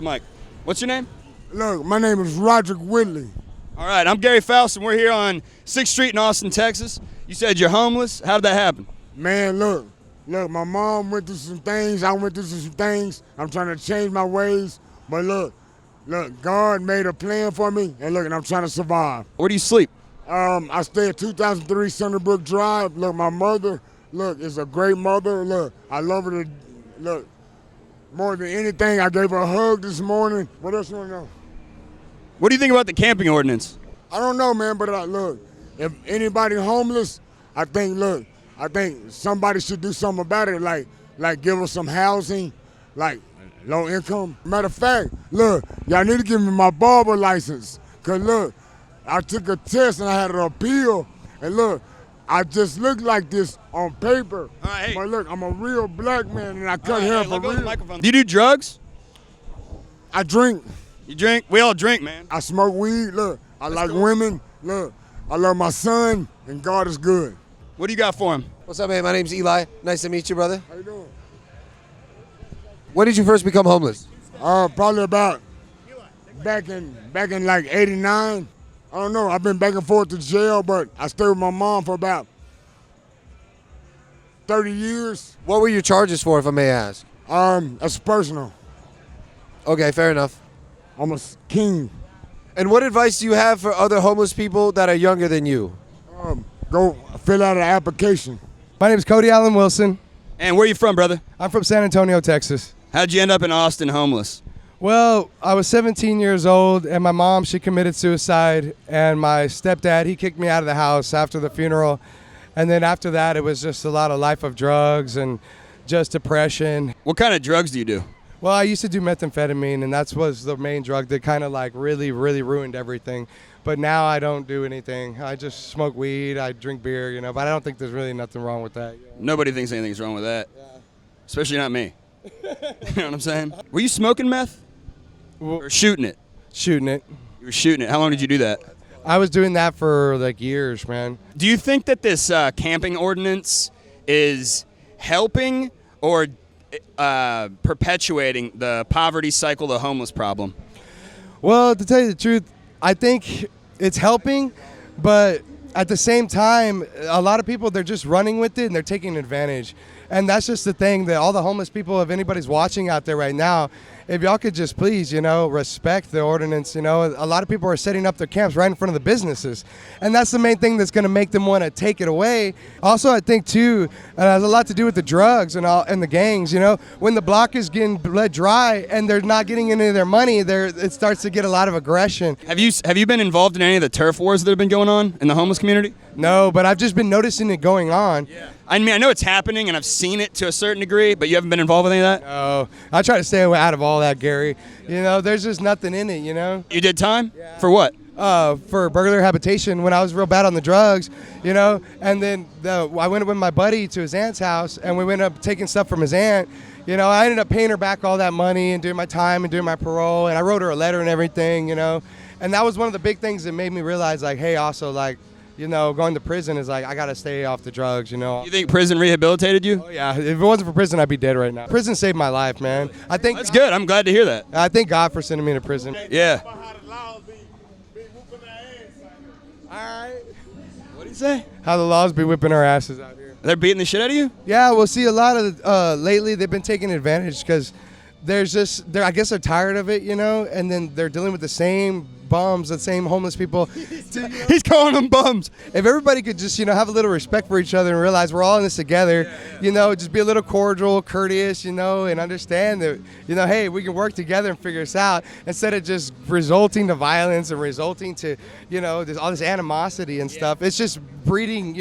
the mic. What's your name? Look, my name is Roderick Whitley. All right, I'm Gary Faust, and we're here on 6th Street in Austin, Texas. You said you're homeless. How did that happen? Man, look, my mom went through some things. I went through some things. I'm trying to change my ways. But look, God made a plan for me, and I'm trying to survive. Where do you sleep? I stay at 2003 Sunderbrook Drive. Look, my mother, is a great mother. Look, I love her more than anything. I gave her a hug this morning. What else you want to know? What do you think about the camping ordinance? I don't know, man, but if anybody homeless, I think somebody should do something about it, like give us some housing, like low income. Matter of fact, y'all need to give me my barber license, because I took a test and I had an appeal, and I just look like this on paper. All right, hey. But I'm a real black man and I cut hair for real. Do you do drugs? I drink. You drink? We all drink, man. I smoke weed. I like women. I love my son, and God is good. What do you got for him? What's up, man? My name's Eli. Nice to meet you, brother. How you doing? When did you first become homeless? Probably about back in like '89. I don't know. I've been back and forth to jail, but I stayed with my mom for about 30 years. What were your charges for, if I may ask? That's personal. Okay, fair enough. I'm a king. And what advice do you have for other homeless people that are younger than you? Go fill out an application. My name is Cody Allen Wilson. And where are you from, brother? I'm from San Antonio, Texas. How'd you end up in Austin homeless? Well, I was 17 years old, and my mom, she committed suicide, and my stepdad, he kicked me out of the house after the funeral. And then after that, it was just a lot of life of drugs and just depression. What kind of drugs do you do? Well, I used to do methamphetamine, and that was the main drug that kind of really, really ruined everything. But now I don't do anything. I just smoke weed, I drink beer, but I don't think there's really nothing wrong with that. Nobody thinks anything's wrong with that. Yeah. Especially not me. You know what I'm saying? Were you smoking meth? Or shooting it? Shooting it. You were shooting it. How long did you do that? I was doing that for years, man. Do you think that this camping ordinance is helping or perpetuating the poverty cycle, the homeless problem? Well, to tell you the truth, I think it's helping, but at the same time, a lot of people, they're just running with it and they're taking advantage. And that's just the thing that all the homeless people, if anybody's watching out there right now, if y'all could just please, respect the ordinance. A lot of people are setting up their camps right in front of the businesses. And that's the main thing that's going to make them want to take it away. Also, I think, too, it has a lot to do with the drugs and the gangs. When the block is getting bled dry and they're not getting any of their money, it starts to get a lot of aggression. Have you been involved in any of the turf wars that have been going on in the homeless community? No, but I've just been noticing it going on. Yeah. I mean, I know it's happening, and I've seen it to a certain degree, but you haven't been involved with any of that? No. I try to stay out of all that, Gary. There's just nothing in it, You did time? Yeah. For what? For burglary habitation when I was real bad on the drugs, and then I went with my buddy to his aunt's house, and we went up taking stuff from his aunt. I ended up paying her back all that money and doing my time and doing my parole, and I wrote her a letter and everything, and that was one of the big things that made me realize, hey, also, going to prison is I got to stay off the drugs, You think prison rehabilitated you? Oh, yeah. If it wasn't for prison, I'd be dead right now. Prison saved my life, man. I think that's good. I'm glad to hear that. I thank God for sending me to prison. Yeah. All right. What do you say? How the laws be whipping our asses out here. They're beating the shit out of you? Yeah, we'll see a lot of, lately they've been taking advantage because I guess they're tired of it, and then they're dealing with the same bums, the same homeless people. He's calling them bums. If everybody could just, have a little respect for each other and realize we're all in this together, just be a little cordial, courteous, and understand that, hey, we can work together and figure this out instead of just resulting to violence and resulting to, all this animosity and stuff. It's just breeding,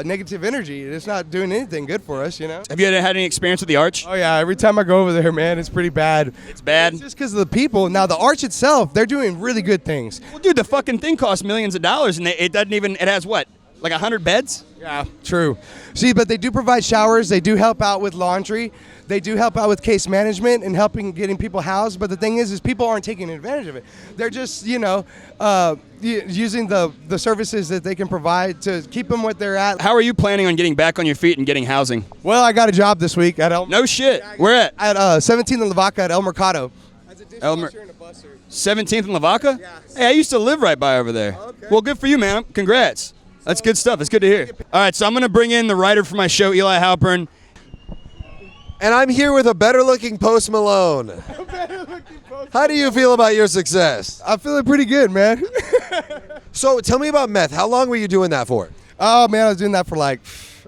negative energy. It's not doing anything good for us, Have you had any experience with the Arch? Oh, yeah. Every time I go over there, man, it's pretty bad. It's bad? It's just because of the people. Now, the Arch itself, they're doing really good things. Well, dude, the fucking thing costs millions of dollars, and it doesn't even, it has what, like 100 beds? Yeah, true. See, but they do provide showers. They do help out with laundry. They do help out with case management and helping getting people housed. But the thing is people aren't taking advantage of it. They're just, using the services that they can provide to keep them what they're at. How are you planning on getting back on your feet and getting housing? Well, I got a job this week at No shit. Where at? At 17 in Lavaca at El Mercado. It's a Elmer. dishwasher and a busser. 17th and Lavaca? Yeah. Hey, I used to live right by over there. Okay. Well, good for you, man. Congrats. That's good stuff. It's good to hear. All right, so I'm going to bring in the writer for my show, Eli Halpern. And I'm here with a better-looking Post Malone. How do you feel about your success? I'm feeling pretty good, man. So tell me about meth. How long were you doing that for? Oh, man, I was doing that for like,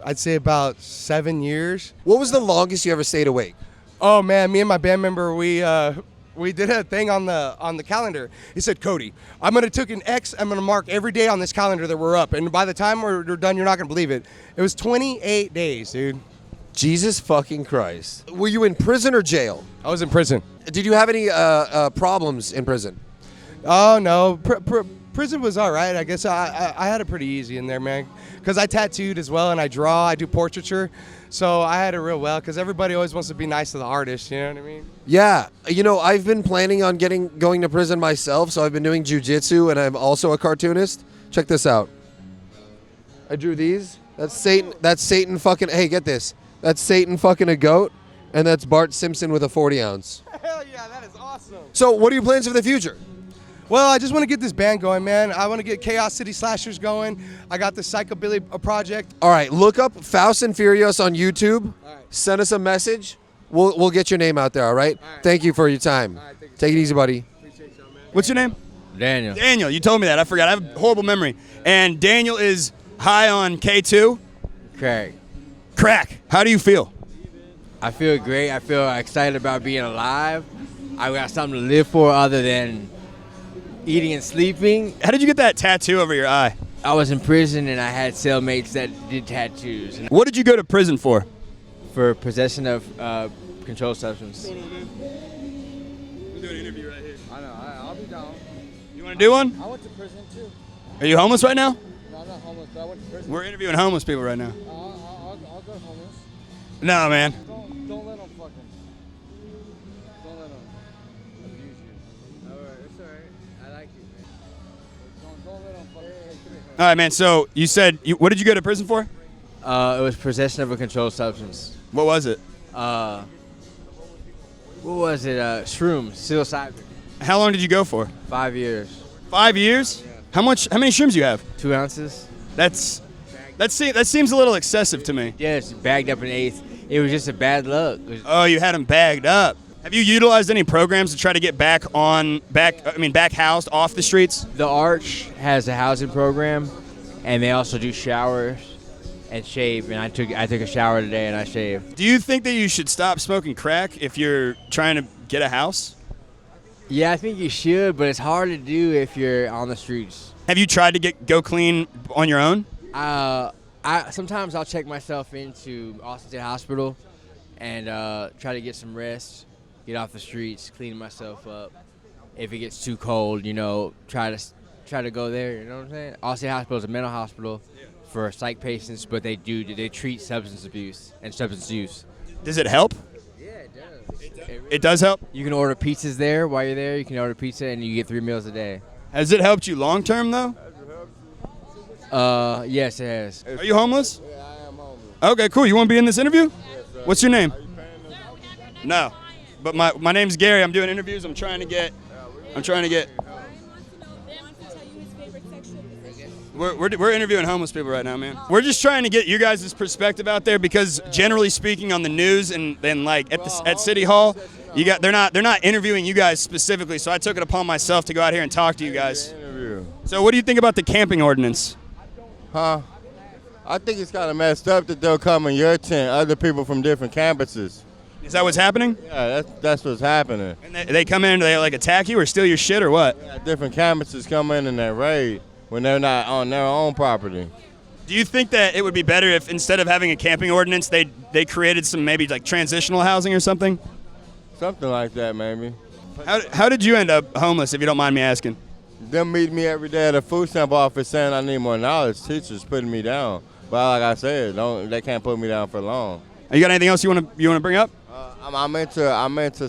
I'd say about 7 years. What was the longest you ever stayed awake? Oh, man, me and my band member, we did a thing on the calendar. He said, Cody, I'm going to take an X. I'm going to mark every day on this calendar that we're up. And by the time we're done, you're not going to believe it. It was 28 days, dude. Jesus fucking Christ. Were you in prison or jail? I was in prison. Did you have any problems in prison? Oh, no. Prison was all right. I guess I had it pretty easy in there, man. Because I tattooed as well, and I draw. I do portraiture. So I had it real well, because everybody always wants to be nice to the artist, you know what I mean? Yeah. You know, I've been planning on going to prison myself, so I've been doing jujitsu, and I'm also a cartoonist. Check this out. I drew these. That's Satan. That's Satan fucking. Hey, get this. That's Satan fucking a goat, and that's Bart Simpson with a 40 ounce. Hell yeah, that is awesome. So, what are your plans for the future? Well, I just want to get this band going, man. I want to get Chaos City Slashers going. I got the Psychobilly project. All right, look up Faust and Furious on YouTube. All right. Send us a message. We'll get your name out there. All right. All right. Thank you for your time. All right, thank you. Take it easy, buddy. Appreciate y'all, man. What's your name? Daniel. Daniel. You told me that. I forgot. I have a horrible memory. And Daniel is high on K2. Craig. Crack. How do you feel? I feel great. I feel excited about being alive. I got something to live for other than eating and sleeping. How did you get that tattoo over your eye? I was in prison and I had cellmates that did tattoos. And What did you go to prison for? for possession of controlled substance. We'll do an interview right here. I know, I'll be down. You want to do one? I went to prison too. Are you homeless right now? No, I'm not homeless, but I went to prison. We're interviewing homeless people right now. I'll go homeless. No, man. Don't let them fucking. Don't let them abuse you. Alright, it's alright. I like you, man. Don't let them fucking. All right, man. So you said, what did you go to prison for? It was possession of a controlled substance. What was it? What was it? Shrooms, psilocybin. How long did you go for? 5 years. 5 years? How many shrooms you have? 2 ounces. That seems a little excessive to me. Yeah, it's bagged up in eighth. It was just a bad luck. It was- Oh, you had them bagged up. Have you utilized any programs to try to get back housed off the streets? The Arch has a housing program, and they also do showers and shave. And I took a shower today and I shaved. Do you think that you should stop smoking crack if you're trying to get a house? Yeah, I think you should, but it's hard to do if you're on the streets. Have you tried to go clean on your own? Sometimes I'll check myself into Austin State Hospital and try to get some rest, get off the streets, clean myself up. If it gets too cold, try to go there. You know what I'm saying? Austin State Hospital is a mental hospital for psych patients, but they treat substance abuse and substance use. Does it help? Yeah, it does. It does help? You can order pizzas there while you're there. You can order pizza and you get 3 meals a day. Has it helped you long term though? Yes, it has. Are you homeless? Yeah, I am homeless. Okay, cool. You want to be in this interview? Yes, sir. What's your name? Are you paying us? No. But my name's Gary. I'm doing interviews. I'm trying to get We're interviewing homeless people right now, man. We're just trying to get you guys' perspective out there because generally speaking on the news and then like at City Hall, they're not interviewing you guys specifically, so I took it upon myself to go out here and talk to you guys. Interview. So what do you think about the camping ordinance? Huh? I think it's kind of messed up that they'll come in your tent, other people from different campuses. Is that what's happening? Yeah, that's what's happening. And they come in and they like attack you or steal your shit or what? Yeah, different campuses come in and they raid when they're not on their own property. Do you think that it would be better if instead of having a camping ordinance, they created some maybe like transitional housing or something? Something like that, maybe. How did you end up homeless, if you don't mind me asking? Them meet me every day at a food stamp office saying I need more knowledge. Teachers putting me down, but like I said, they can't put me down for long. You got anything else you want to bring up? I'm into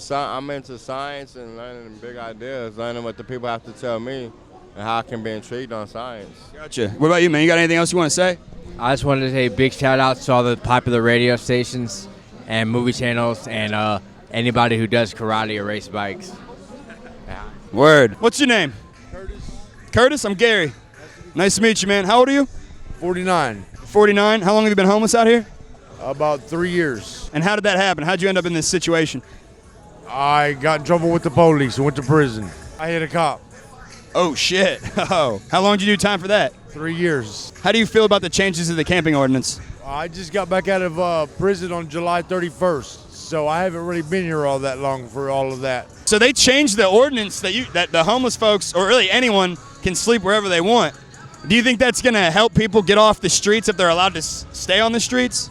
science and learning big ideas, learning what the people have to tell me, and how I can be intrigued on science. Gotcha. What about you, man? You got anything else you want to say? I just wanted to say big shout out to all the popular radio stations and movie channels and anybody who does karate or race bikes. Word. What's your name? Curtis. Curtis, I'm Gary. Nice to meet you, man. How old are you? 49. 49. How long have you been homeless out here? About 3 years. And how did that happen? How'd you end up in this situation? I got in trouble with the police and went to prison. I hit a cop. Oh, shit. Oh. How long did you do time for that? 3 years. How do you feel about the changes to the camping ordinance? I just got back out of prison on July 31st, so I haven't really been here all that long for all of that. So they changed the ordinance that the homeless folks, or really anyone, can sleep wherever they want. Do you think that's going to help people get off the streets if they're allowed to stay on the streets?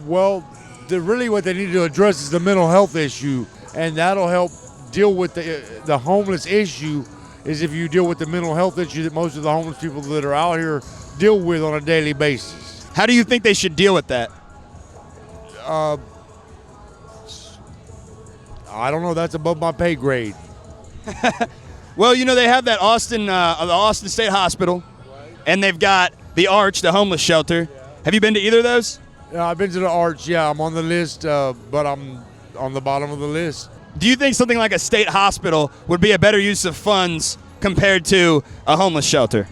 Well, really what they need to address is the mental health issue, and that'll help deal with the homeless issue. Is if you deal with the mental health issue that most of the homeless people that are out here deal with on a daily basis. How do you think they should deal with that? I don't know. That's above my pay grade. Well, you know, they have that the Austin State Hospital, and they've got the Arch, the homeless shelter. Have you been to either of those? Yeah, I've been to the Arch. Yeah, I'm on the list, but I'm on the bottom of the list. Do you think something like a state hospital would be a better use of funds compared to a homeless shelter?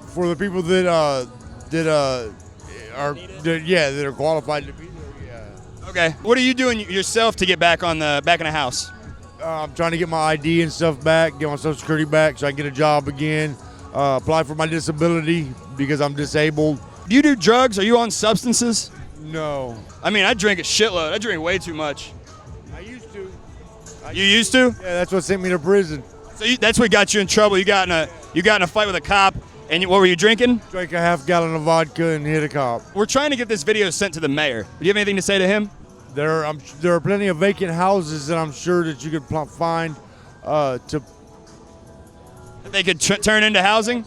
For the people that are qualified to be there, yeah. Okay. What are you doing yourself to get back in the house? I'm trying to get my ID and stuff back, get my Social Security back so I can get a job again, apply for my disability because I'm disabled. Do you do drugs? Are you on substances? No. I mean, I drink a shitload. I drink way too much. I used to. You used to? Yeah, that's what sent me to prison. So that's what got you in trouble. You got in a fight with a cop, and what were you drinking? Drank a half gallon of vodka and hit a cop. We're trying to get this video sent to the mayor. Do you have anything to say to him? There are plenty of vacant houses that I'm sure that you could find to. That they could turn into housing?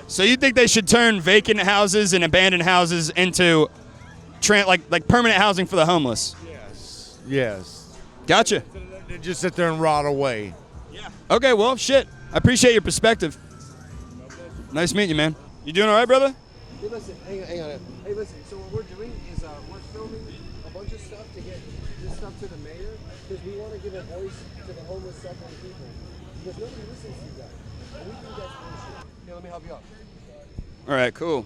So you think they should turn vacant houses and abandoned houses into like permanent housing for the homeless? Yes. Yes. Gotcha. They just sit there and rot away. Yeah. Okay, well, shit. I appreciate your perspective. Nice meeting you, man. You doing all right, brother? Hey, listen, hang on. Hey, listen, so what we're doing is we're filming a bunch of stuff to get this stuff to the mayor because we want to give a voice to the homeless suffering people because nobody listens to you guys. And we think that's bullshit. Here, let me help you out. All right, cool.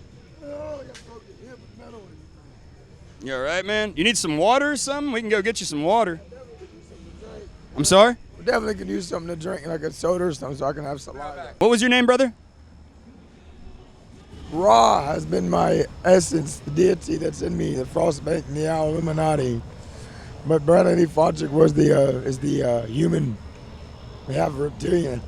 You all right, man? You need some water or something? We can go get you some water. I'm sorry? We definitely could use something to drink, like a soda or something, so I can have some water. What was your name, brother? Ra has been my essence, the deity that's in me, the frostbite and the owl Illuminati. But Bradley Fodgick was the human. We have a reptilian.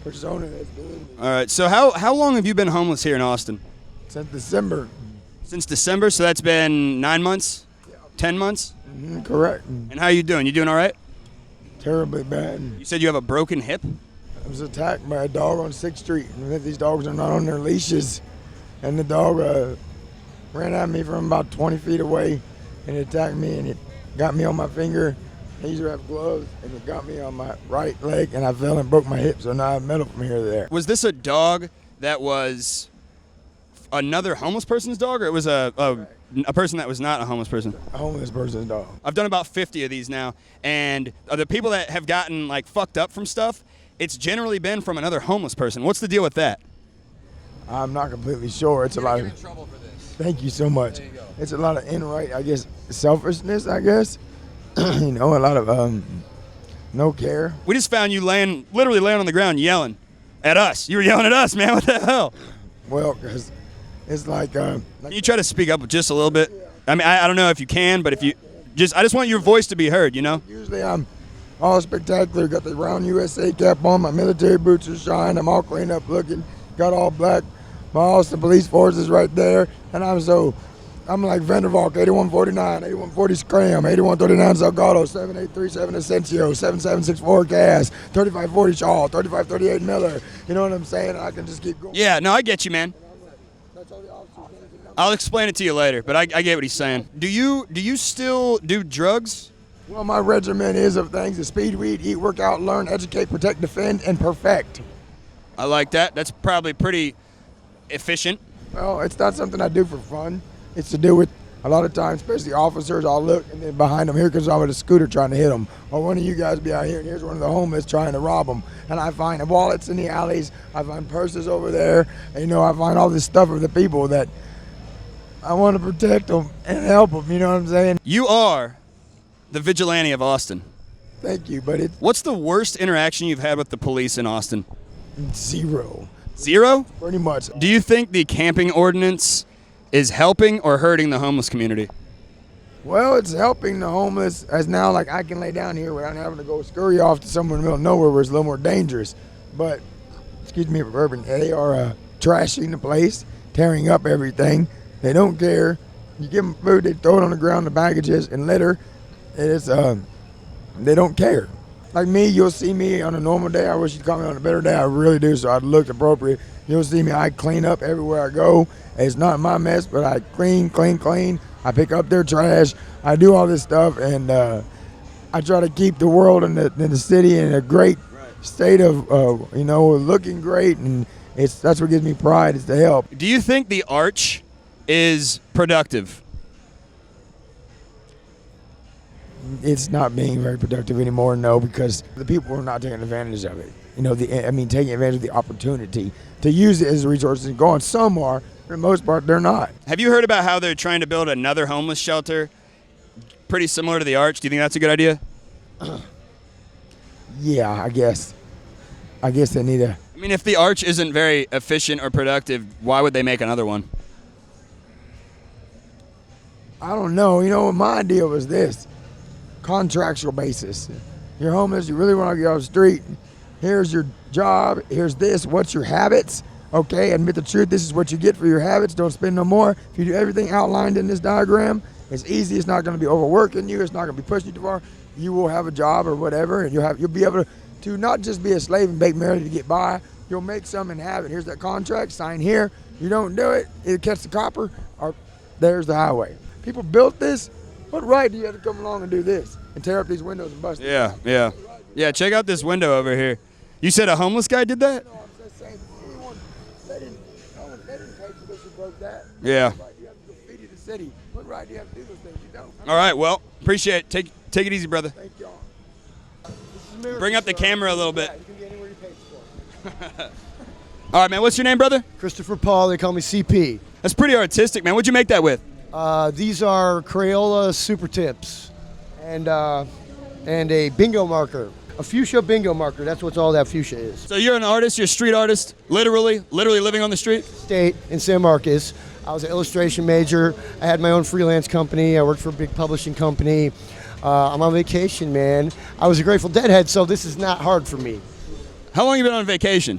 Persona that's been in me. All right, so how long have you been homeless here in Austin? Since December. Since December, so that's been 9 months? 10 months? Mm-hmm, correct. And how are you doing? You doing all right? Terribly bad. You said you have a broken hip? I was attacked by a dog on 6th Street. And if these dogs are not on their leashes, and the dog ran at me from about 20 feet away and it attacked me and it got me on my finger. I usually have gloves and it got me on my right leg and I fell and broke my hip, so now I have metal from here to there. Was this a dog that was another homeless person's dog, or it was a person that was not a homeless person? A homeless person's dog. I've done about 50 of these now, and the people that have gotten like fucked up from stuff, it's generally been from another homeless person. What's the deal with that? I'm not completely sure. It's a lot of trouble for this. Thank you so much. You it's a lot of inright, I guess, selfishness, I guess. You know, a lot of no care. We just found you literally laying on the ground yelling at us. You were yelling at us, man. What the hell? Well, because it's like can you try to speak up just a little bit? I mean, I don't know if you can, but if you I just want your voice to be heard, you know? Usually I'm all spectacular, got the round USA cap on, my military boots are shine, I'm all cleaned up looking, got all black, my Austin police force is right there, and I'm like Vandervalk, 8149, 8140 Scram, 8139 Salgado, 7837 Asensio, 7764 Gas, 3540 Shaw, 3538 Miller, you know what I'm saying? I can just keep going. Yeah, no, I get you, man. I'll explain it to you later, but I get what he's saying. Do you still do drugs? Well, my regimen is of things: the speed, weed, eat, work out, learn, educate, protect, defend, and perfect. I like that. That's probably pretty efficient. Well, it's not something I do for fun. It's to do with A lot of times, especially officers, I'll look, and then behind them, here comes someone with a scooter trying to hit them. Or one of you guys be out here, and here's one of the homeless trying to rob them. And I find wallets in the alleys, I find purses over there, and, you know, I find all this stuff of the people that I want to protect them and help them, you know what I'm saying? You are the vigilante of Austin. Thank you, but it's What's the worst interaction you've had with the police in Austin? zero, Zero? pretty much. Do you think the camping ordinance is helping or hurting the homeless community? Well, it's helping the homeless, as now, like, I can lay down here without having to go scurry off to somewhere in the middle of nowhere where it's a little more dangerous. But, excuse me for urban, they are trashing the place, tearing up everything. They don't care. You give them food, they throw it on the ground, the baggages, and litter. It's they don't care. Like me, you'll see me on a normal day. I wish you'd call me on a better day. I really do, so I'd look appropriate. You'll see me, I clean up everywhere I go. It's not my mess, but I clean. I pick up their trash. I do all this stuff, and I try to keep the world and the city in a great state of, you know, looking great, and that's what gives me pride, is to help. Do you think the arch is productive? It's not being very productive anymore, no, because the people are not taking advantage of it. You know, taking advantage of the opportunity to use it as a resource and go on. Some are, for the most part, they're not. Have you heard about how they're trying to build another homeless shelter pretty similar to the arch? Do you think that's a good idea? Yeah, I guess they need a. I mean, if the arch isn't very efficient or productive, why would they make another one? I don't know. You know, my idea was this: contractual basis. You're homeless. You really want to get off the street. Here's your job. Here's this. What's your habits? Okay, admit the truth. This is what you get for your habits. Don't spend no more. If you do everything outlined in this diagram, it's easy. It's not going to be overworking you. It's not going to be pushing you too far. You will have a job or whatever, and you'll be able to not just be a slave and bake merrily to get by. You'll make some and have it. Here's that contract. Sign here. You don't do it, it'll catch the copper, or there's the highway. People built this. What right do you have to come along and do this and tear up these windows and bust them? Yeah, check out this window over here. You said a homeless guy did that? No, I'm just saying, they didn't pay for this who broke that. Yeah. What right do you have to graffiti the city? What right do you have to do those things? You don't. All right, well, appreciate it. Take it easy, brother. Thank y'all. Bring up the camera a little bit. Yeah, you can get anywhere you pay for. All right, man, what's your name, brother? Christopher Paul, they call me CP. That's pretty artistic, man. What'd you make that with? These are Crayola Super Tips and a bingo marker. A fuchsia bingo marker. That's what all that fuchsia is. So you're an artist, you're a street artist, literally living on the street? State in San Marcos. I was an illustration major. I had my own freelance company. I worked for a big publishing company. I'm on vacation, man. I was a Grateful Dead head, so this is not hard for me. How long have you been on vacation?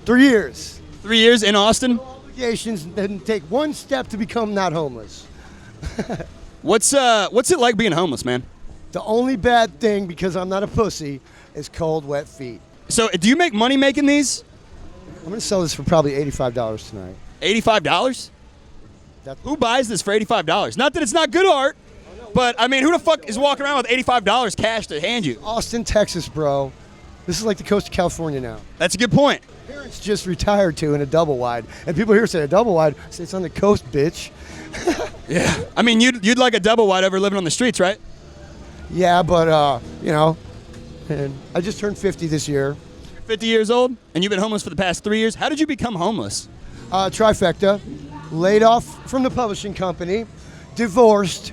3 years. 3 years in Austin? Obligations didn't take one step to become not homeless. What's it like being homeless, man? The only bad thing, because I'm not a pussy, is cold, wet feet. So do you make money making these? I'm going to sell this for probably $85 tonight. $85? Who buys this for $85? Not that it's not good art, but I mean, who the fuck is walking around with $85 cash to hand you? Austin, Texas, bro. This is like the coast of California now. That's a good point. Parents just retired to in a double wide, and people here say a double wide. I say it's on the coast, bitch. Yeah. I mean, you'd like a double wide over living on the streets, right? Yeah, but you know, and I just turned 50 this year. You're 50 years old, and you've been homeless for the past 3 years. How did you become homeless? Trifecta, laid off from the publishing company, divorced,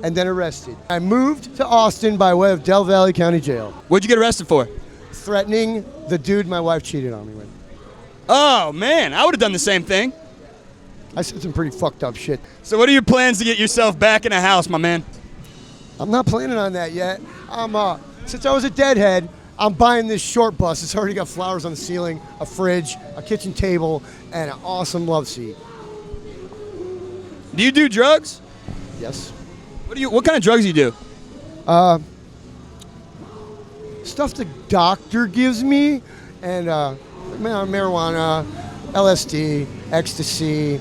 and then arrested. I moved to Austin by way of Del Valley County Jail. What'd you get arrested for? Threatening the dude my wife cheated on me with. Oh, man, I would have done the same thing. I said some pretty fucked up shit. So what are your plans to get yourself back in a house, my man? I'm not planning on that yet. Since I was a deadhead, I'm buying this short bus. It's already got flowers on the ceiling, a fridge, a kitchen table, and an awesome love seat. Do you do drugs? Yes. What kind of drugs do you do? Stuff the doctor gives me, and marijuana, LSD, ecstasy,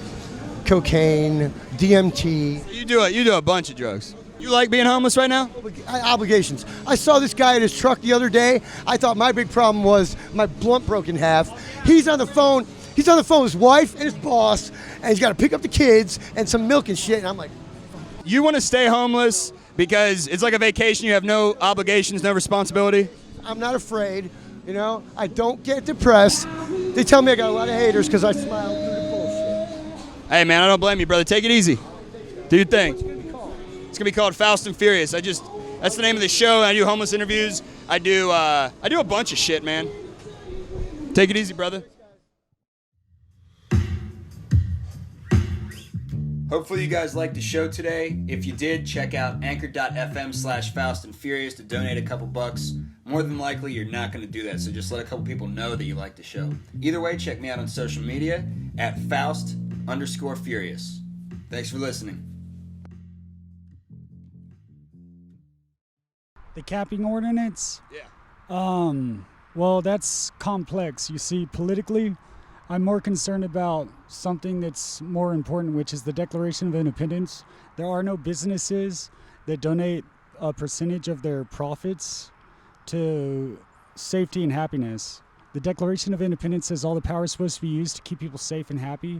cocaine, DMT. You do a bunch of drugs. You like being homeless right now? Obligations. I saw this guy at his truck the other day. I thought my big problem was my blunt broke in half. He's on the phone. He's on the phone with his wife and his boss, and he's got to pick up the kids and some milk and shit. And I'm like, you want to stay homeless because it's like a vacation. You have no obligations, no responsibility. I'm not afraid. You know, I don't get depressed. They tell me I got a lot of haters because I smile through the bullshit. Hey, man, I don't blame you, brother. Take it easy. Do your thing. It's gonna be called Fast and Furious. That's the name of the show. I do homeless interviews. I do a bunch of shit, man. Take it easy, brother. Hopefully you guys liked the show today. If you did, check out anchor.fm/Fast and Furious to donate a couple bucks. More than likely, you're not going to do that, so just let a couple people know that you like the show. Either way, check me out on social media at Faust_Furious. Thanks for listening. The capping ordinance? Yeah. Well, that's complex. You see, politically, I'm more concerned about something that's more important, which is the Declaration of Independence. There are no businesses that donate a percentage of their profits to safety and happiness. The Declaration of Independence says all the power is supposed to be used to keep people safe and happy.